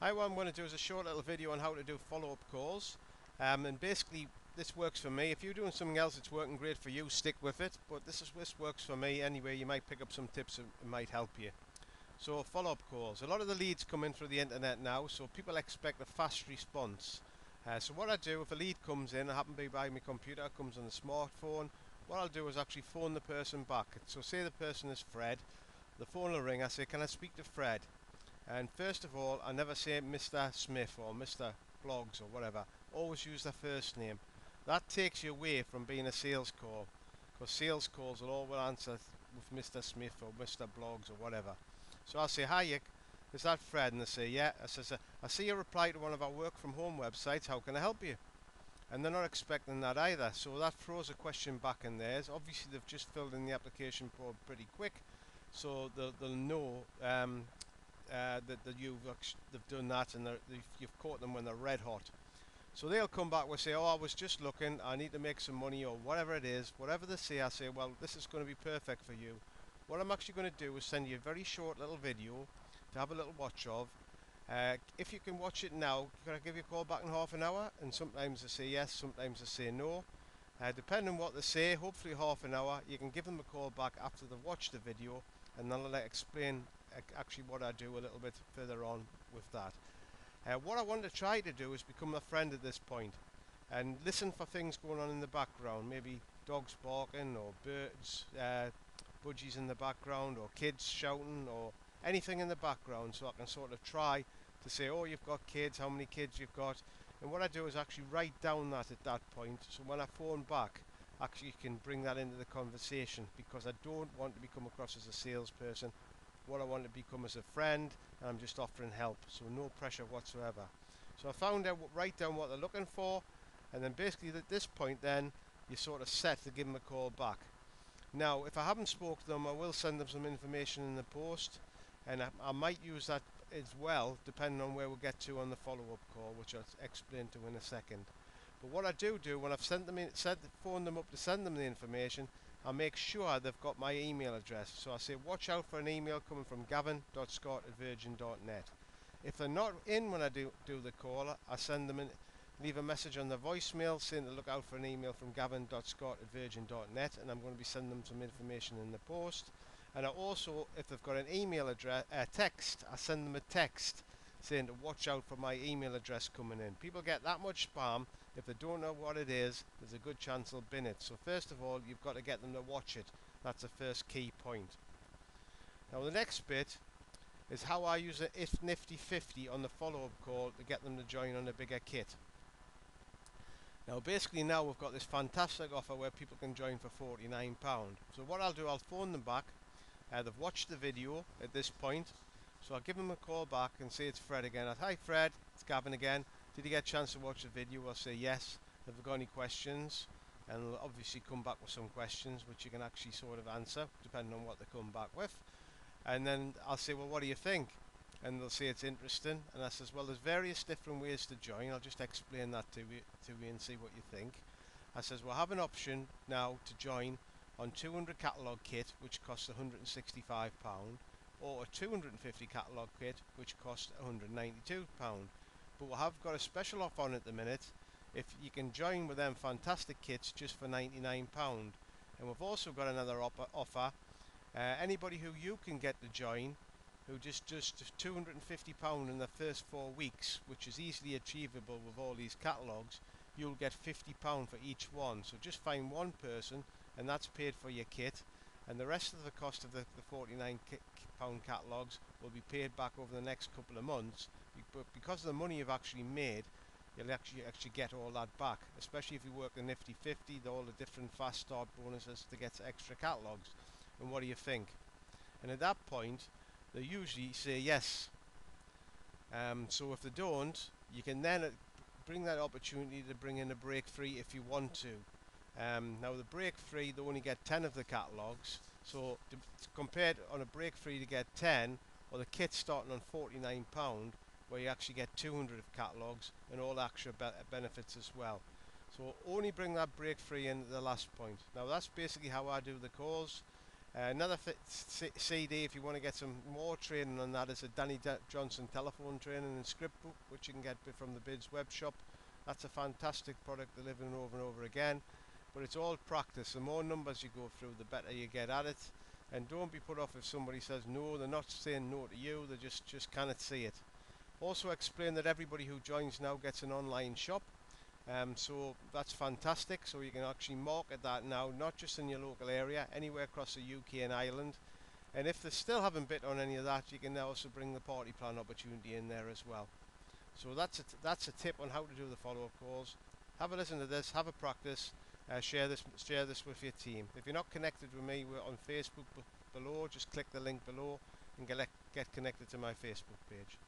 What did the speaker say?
Hi, what I'm going to do is a short little video on how to do follow-up calls. And basically, this works for me. If you're doing something else that's working great for you, stick with it. But this works for me anyway. You might pick up some tips that might help you. So follow-up calls. A lot of the leads come in through the internet now, so people expect a fast response. So what I do, if a lead comes in, I happen to be by my computer, it comes on the smartphone. What I'll do is actually phone the person back. So say the person is Fred. The phone will ring. I say, "Can I speak to Fred?" And first of all, I never say Mr. Smith or Mr. Bloggs or whatever. Always use their first name. That takes you away from being a sales call, because sales calls will always answer with Mr. Smith or Mr. Bloggs or whatever. So I'll say, "Hi, is that Fred?" And they say, "Yeah." I says, "I see you reply to one of our work from home websites. How can I help you?" And they're not expecting that either. So that throws a question back in theirs. Obviously, they've just filled in the application form pretty quick, so they'll know that they've done that, and you've caught them when they're red hot. So they'll come back and say, "Oh, I was just looking. I need to make some money," or whatever it is. Whatever they say, I say, "Well, this is going to be perfect for you." What I'm actually going to do is send you a very short little video to have a little watch of. If you can watch it now, can I give you a call back in half an hour? And sometimes they say yes, sometimes they say no. Depending on what they say, hopefully half an hour. You can give them a call back after they've watched the video, and then I'll explain actually what I do a little bit further on with that. What I want to try to do is become a friend at this point and listen for things going on in the background, maybe dogs barking or birds, budgies in the background, or kids shouting, or anything in the background, so I can sort of try to say, "Oh, you've got kids, how many kids you've got." And what I do is actually write down that at that point, so when I phone back, actually can bring that into the conversation, because I don't want to become across as a salesperson. What I want to become as a friend, and I'm just offering help, so no pressure whatsoever. So I found out, write down what they're looking for, and then basically at this point then you're sort of set to give them a call back. Now, if I haven't spoke to them, I will send them some information in the post, and I might use that as well, depending on where we get to on the follow-up call, which I'll explain to in a second. But what I do when I've sent them in, phoned them up to send them the information, I make sure they've got my email address. So I say, watch out for an email coming from gavin.scott@virgin.net. If they're not in when I do the call, I send them in, leave a message on the voicemail saying to look out for an email from gavin.scott@virgin.net, and I'm going to be sending them some information in the post. And I also, if they've got an email address, text, I send them a text saying to watch out for my email address coming in. People get that much spam. If they don't know what it is, there's a good chance they'll bin it. So first of all, you've got to get them to watch it. That's the first key point. Now the next bit is how I use an if nifty 50 on the follow-up call to get them to join on a bigger kit. Now basically now we've got this fantastic offer where people can join for £49. So what I'll do, I'll phone them back. They've watched the video at this point, so I'll give them a call back and say it's Fred again. "Hi Fred, it's Gavin again. Did you get a chance to watch the video?" I'll say yes. Have you got any questions? And they'll obviously come back with some questions which you can actually sort of answer depending on what they come back with. And then I'll say, "Well, what do you think?" And they'll say it's interesting. And I says, "Well, there's various different ways to join. I'll just explain that to you and see what you think." I says, "We'll have an option now to join on 200 catalogue kit, which costs £165, or a 250 catalogue kit, which costs £192. But we have got a special offer on at the minute. If you can join with them fantastic kits just for £99. And we've also got another offer. Anybody who you can get to join, who just £250 in the first 4 weeks, which is easily achievable with all these catalogues, you'll get £50 for each one. So just find one person, and that's paid for your kit, and the rest of the cost of the £49 catalogues will be paid back over the next couple of months. But because of the money you've actually made, you'll actually get all that back, especially if you work the nifty 50, all the different fast start bonuses to get extra catalogues. And what do you think? And at that point, they usually say yes. So if they don't, you can then bring that opportunity to bring in a break free if you want to. Now the break free, they only get 10 of the catalogues. So compared on a break free to get 10, or the kit starting on £49, where you actually get 200 of catalogues and all extra benefits as well. So only bring that break free in at the last point. Now that's basically how I do the calls. Another CD, if you want to get some more training on that, is a Danny Johnson telephone training and script book, which you can get from the Bids web shop. That's a fantastic product delivering over and over again, but it's all practice. The more numbers you go through, the better you get at it. And don't be put off if somebody says no. They're not saying no to you, they just cannot see it. Also explain that everybody who joins now gets an online shop. So that's fantastic. So you can actually market that now, not just in your local area, anywhere across the UK and Ireland. And if they still haven't bit on any of that, you can now also bring the party plan opportunity in there as well. So that's a tip on how to do the follow-up calls. Have a listen to this, have a practice, share this with your team. If you're not connected with me, we're on Facebook below. Just click the link below and get connected to my Facebook page.